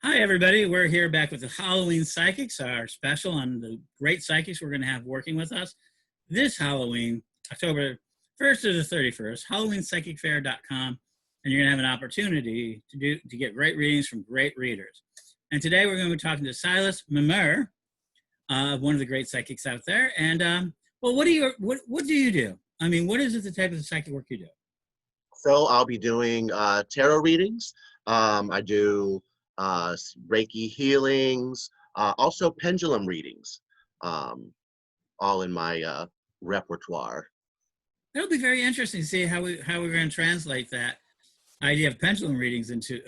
Hi, everybody. We're here back with the Halloween Psychics, our special on the great psychics we're going to have working with us this Halloween, October 1st to the 31st, HalloweenPsychicFair.com, and you're going to have an opportunity to get great readings from great readers. And today we're going to be talking to Silas Mimir, one of the great psychics out there. And well, what do you do? I mean, what is it the type of psychic work you do? So I'll be doing tarot readings. I do Reiki healings, also pendulum readings, um, all in my repertoire. It'll be very interesting to see how we're going to translate that idea of pendulum readings into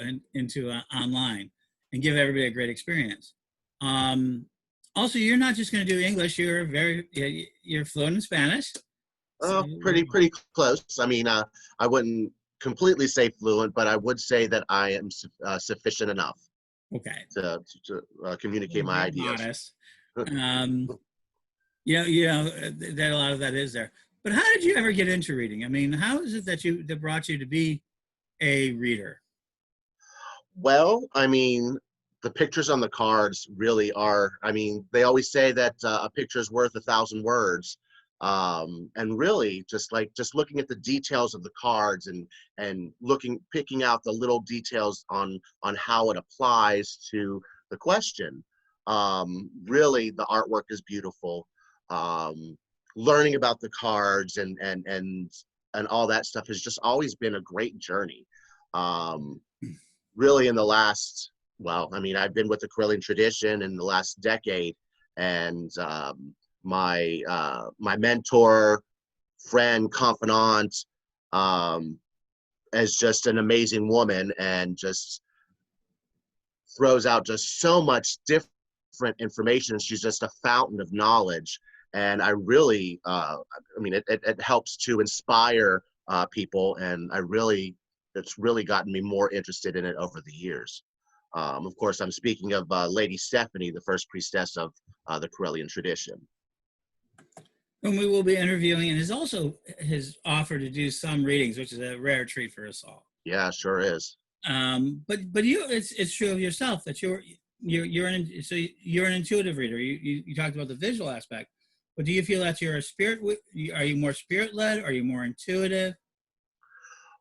online and give everybody a great experience. Also, you're not just going to do English. You're fluent in Spanish. So, Pretty close. I mean, I wouldn't completely say fluent, but I would say that I am sufficient enough okay. to communicate my ideas. Modest. Um, that a lot of that is there. But how did you ever get into reading? I mean, how is it that brought you to be a reader? Well, I mean, the pictures on the cards really are, I mean, they always say that a picture is worth 1,000 words. And really just looking at the details of the cards and picking out the little details on how it applies to the question. Really, the artwork is beautiful. Learning about the cards and all that stuff has just always been a great journey. Really in the last, well, I mean, I've been with the Correllian tradition in the last decade, and my mentor, friend, confidant, is just an amazing woman and just throws out just so much different information. She's just a fountain of knowledge. And I really, I mean, it helps to inspire people. And it's really gotten me more interested in it over the years. Of course, I'm speaking of Lady Stephanie, the first priestess of the Correllian tradition. Whom we will be interviewing, and has offered to do some readings, which is a rare treat for us all. Yeah, sure is. But it's true of yourself that you're an intuitive reader. You talked about the visual aspect, but do you feel that you're a spirit? Are you more spirit led? Are you more intuitive?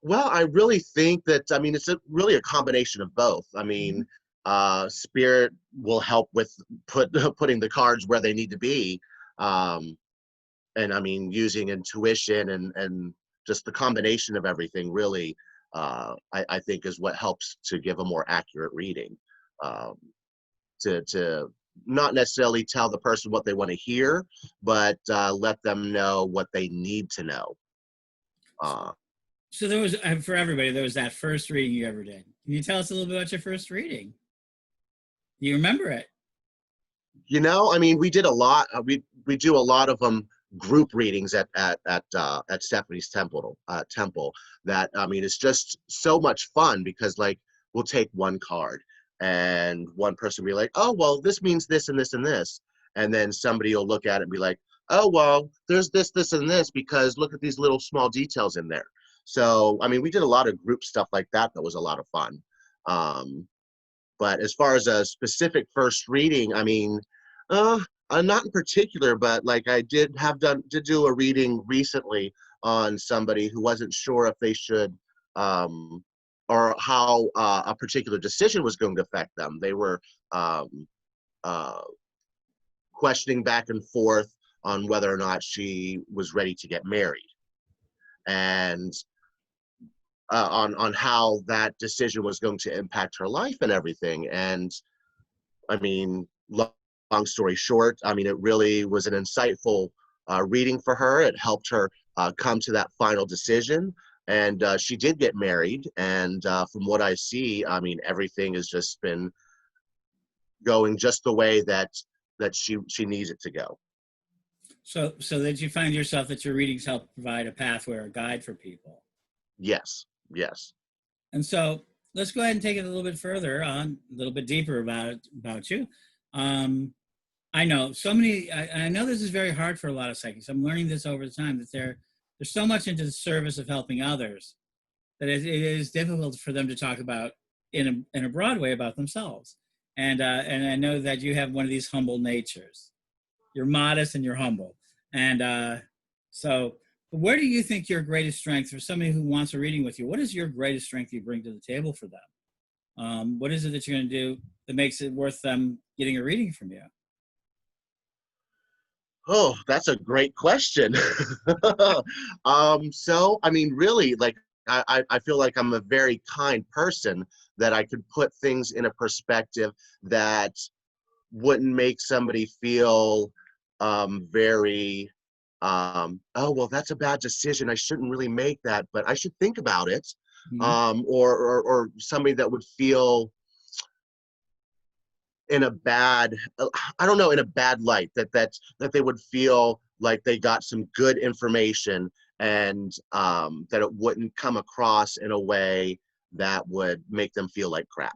Well, I really think that, I mean, it's really a combination of both. I mean, spirit will help with putting the cards where they need to be. And I mean, using intuition and just the combination of everything really, I think is what helps to give a more accurate reading. To not necessarily tell the person what they want to hear, but let them know what they need to know. So there was, for everybody, there was that first reading you ever did. Can you tell us a little bit about your first reading? Do you remember it? You know, I mean, we did a lot. We do a lot of them group readings at Stephanie's temple. That, I mean, it's just so much fun because like we'll take one card and one person will be like, oh well, this means this and this and this, and then somebody will look at it and be like, oh well, there's this and this because look at these little small details in there. So I mean, we did a lot of group stuff like that. That was a lot of fun. But as far as a specific first reading, I mean, not in particular, but like I did do a reading recently on somebody who wasn't sure if they should, or how a particular decision was going to affect them. They were uh, questioning back and forth on whether or not she was ready to get married, and on how that decision was going to impact her life and everything. And I mean, long story short, I mean, it really was an insightful reading for her. It helped her come to that final decision. And she did get married. And from what I see, I mean, everything has just been going just the way that she needs it to go. So that you find yourself that your readings help provide a pathway or a guide for people. Yes, yes. And so let's go ahead and take it a little bit further on, a little bit deeper about you. I know so many. I know this is very hard for a lot of psychics. I'm learning this over the time that they're so much into the service of helping others that it is difficult for them to talk about in a broad way about themselves. And I know that you have one of these humble natures. You're modest and you're humble. And so, where do you think your greatest strength for somebody who wants a reading with you? What is your greatest strength you bring to the table for them? What is it that you're going to do that makes it worth them getting a reading from you? Oh, that's a great question. So I mean, really, like I feel like I'm a very kind person that I could put things in a perspective that wouldn't make somebody feel very oh well, that's a bad decision. I shouldn't really make that, but I should think about it. Mm-hmm. Or somebody that would feel in a bad I don't know, in a bad light, that they would feel like they got some good information, and that it wouldn't come across in a way that would make them feel like crap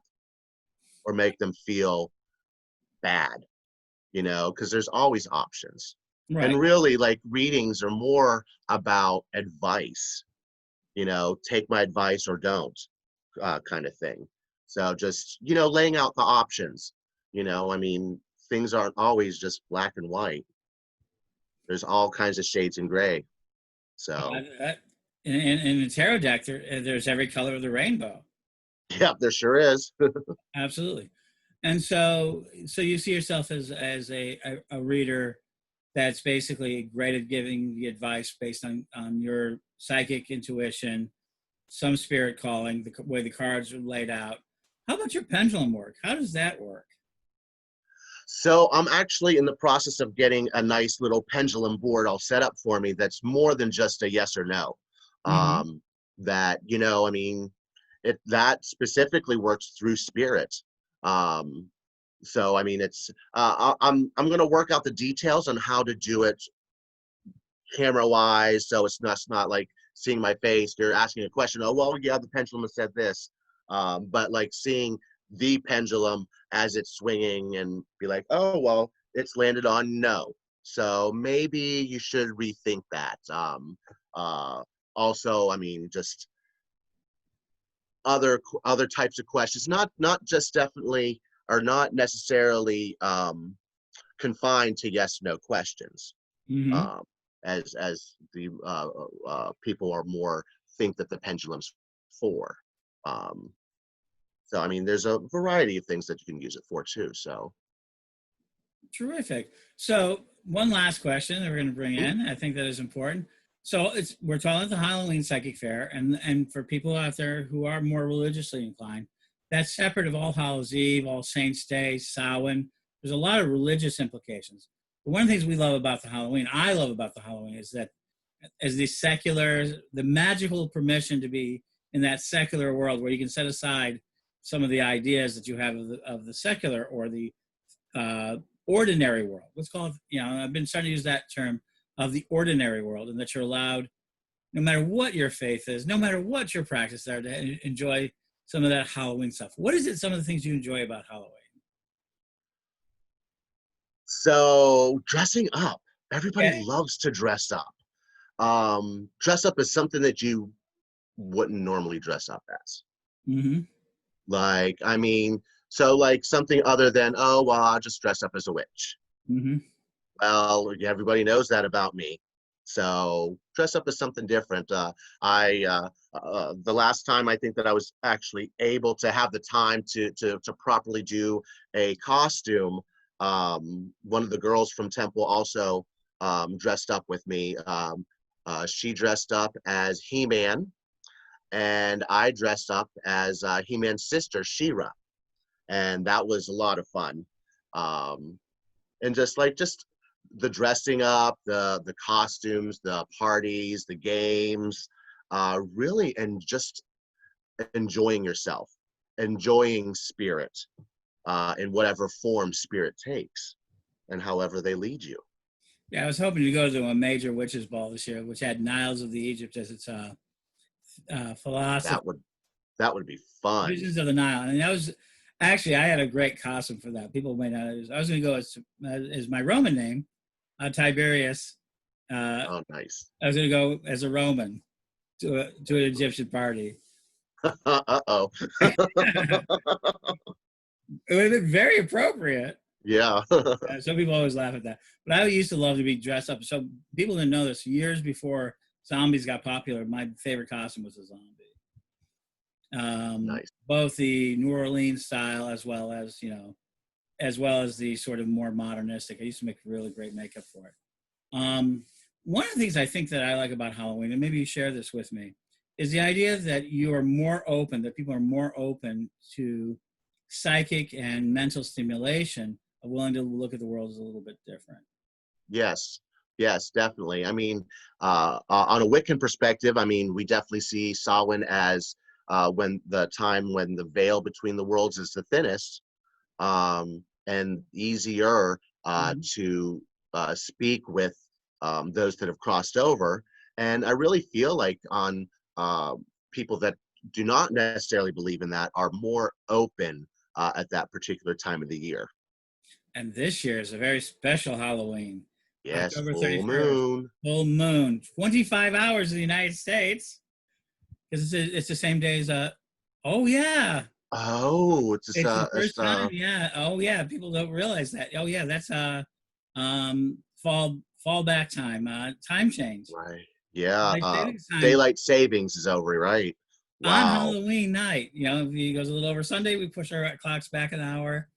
or make them feel bad, because there's always options. Right. And really, like, readings are more about advice, take my advice or don't, kind of thing. So just, laying out the options, I mean, things aren't always just black and white. There's all kinds of shades in gray. So, In the tarot deck, there's every color of the rainbow. yeah, there sure is. Absolutely. And so you see yourself as a reader that's basically great at giving the advice based on your psychic intuition, some spirit calling, the way the cards are laid out. How about your pendulum work? How does that work? So I'm actually in the process of getting a nice little pendulum board all set up for me that's more than just a yes or no. Mm-hmm. That, I mean, that specifically works through spirit. Um, so I mean, I'm going to work out the details on how to do it camera wise, so it's not like seeing my face. You're asking a question. Oh well, yeah, the pendulum has said this, but like seeing the pendulum as it's swinging and be like, oh well, it's landed on no. So maybe you should rethink that. Uh, Also, I mean, just other types of questions, not just definitely or not necessarily confined to yes no questions, Mm-hmm. um, as the people are more think that the pendulum's for. Um, so I mean, there's a variety of things that you can use it for too. So Terrific. So one last question that we're going to bring mm, in, I think that is important. So we're talking about the Halloween Psychic Fair, and for people out there who are more religiously inclined, that's separate of All Hallows Eve, All Saints Day, Samhain. There's a lot of religious implications. But one of the things we love about the Halloween, I love about the Halloween, is that as the secular, the magical permission to be in that secular world where you can set aside some of the ideas that you have of the secular or the uh, ordinary world. Let's call it, I've been starting to use that term of the ordinary world, and that you're allowed, no matter what your faith is, no matter what your practice are, to enjoy some of that Halloween stuff. What is it, some of the things you enjoy about Halloween? so dressing up, everybody Okay. loves to dress up. Dress up is something that you wouldn't normally dress up as. Mm-hmm. Like, I mean, so like something other than, oh well, I'll just dress up as a witch. Mm-hmm. Well, everybody knows that about me. So dress up as something different. The last time I think that I was actually able to have the time to properly do a costume, one of the girls from Temple also dressed up with me. She dressed up as He-Man, and I dressed up as He-Man's sister, She-Ra, and that was a lot of fun. Um, and just the dressing up, the costumes, the parties, the games, really, and just enjoying yourself, enjoying spirit, in whatever form spirit takes, and however they lead you. Yeah, I was hoping to go to a major witches ball this year, which had Niles of the Egypt as its philosophy, That would that would be fun. Visions of the Nile, and that was actually, I had a great costume for that. People may not. I was going to go as my Roman name, Tiberius. Uh, Oh, nice. I was going to go as a Roman to an Egyptian party. Uh-oh. It would have been very appropriate. Yeah. Some people always laugh at that. But I used to love to be dressed up. So people didn't know this. Years before zombies got popular, my favorite costume was a zombie. Nice. Both the New Orleans style as well as the sort of more modernistic. I used to make really great makeup for it. One of the things I think that I like about Halloween, and maybe you share this with me, is the idea that you are more open, that people are more open to psychic and mental stimulation, are willing to look at the world as a little bit different. Yes. Yes, definitely. I mean, on a Wiccan perspective, I mean, we definitely see Samhain as when the time when the veil between the worlds is the thinnest, and easier to speak with those that have crossed over. And I really feel like on people that do not necessarily believe in that are more open at that particular time of the year. And this year is a very special Halloween. Yes, October full 31st, moon. full moon, 25 hours in the United States. Because it's the same day as oh yeah, Oh, it's just it's the first time. Yeah. Oh yeah, people don't realize that. Oh yeah, that's fall back time, time change. right. Yeah, Daylight savings time daylight savings is over, right? on Wow. Halloween night. If it goes a little over Sunday, we push our clocks back an hour.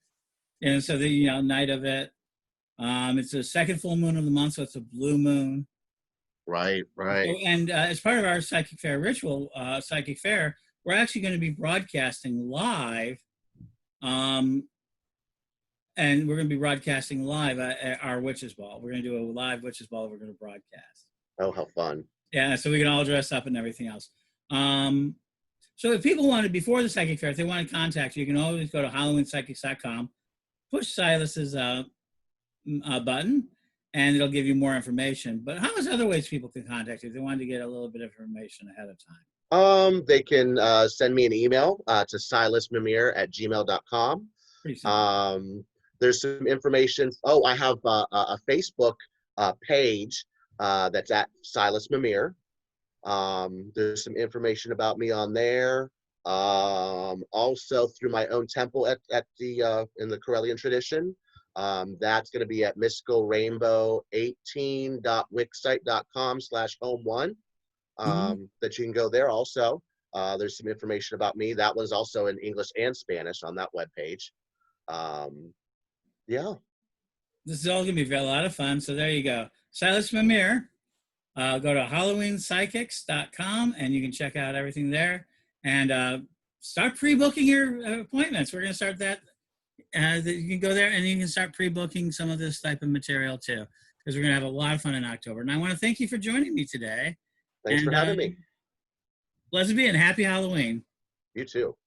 And so the night of it. It's the second full moon of the month, so it's a blue moon. Right, So, right. and as part of our psychic fair ritual, psychic fair, we're actually going to be broadcasting live, um, and we're going to be broadcasting live at our witches ball. We're going to do a live witches ball. We're going to broadcast. Oh, how fun. Yeah, so we can all dress up and everything else. So if people wanted before the psychic fair, if they want to contact you, you can always go to HalloweenPsychics.com, push Silas's button, and it'll give you more information. But how is other ways people can contact you if they wanted to get a little bit of information ahead of time? They can send me an email to silasmimir@gmail.com. Pretty simple. There's some information. Oh, I have a Facebook page that's at Silas Mimir. There's some information about me on there. Also through my own temple at the in the Corellian tradition. That's going to be at mysticalrainbow18.wixsite.com/home1. That you can go there also. There's some information about me. That was also in English and Spanish on that webpage. Yeah. This is all going to be a lot of fun. So there you go. Silas Mimir. Go to HalloweenPsychics.com and you can check out everything there. And start pre-booking your appointments. We're going to start that. You can go there and you can start pre-booking some of this type of material too, because we're going to have a lot of fun in October. And I want to thank you for joining me today. Thanks for having me. Blessed be and happy Halloween. You too.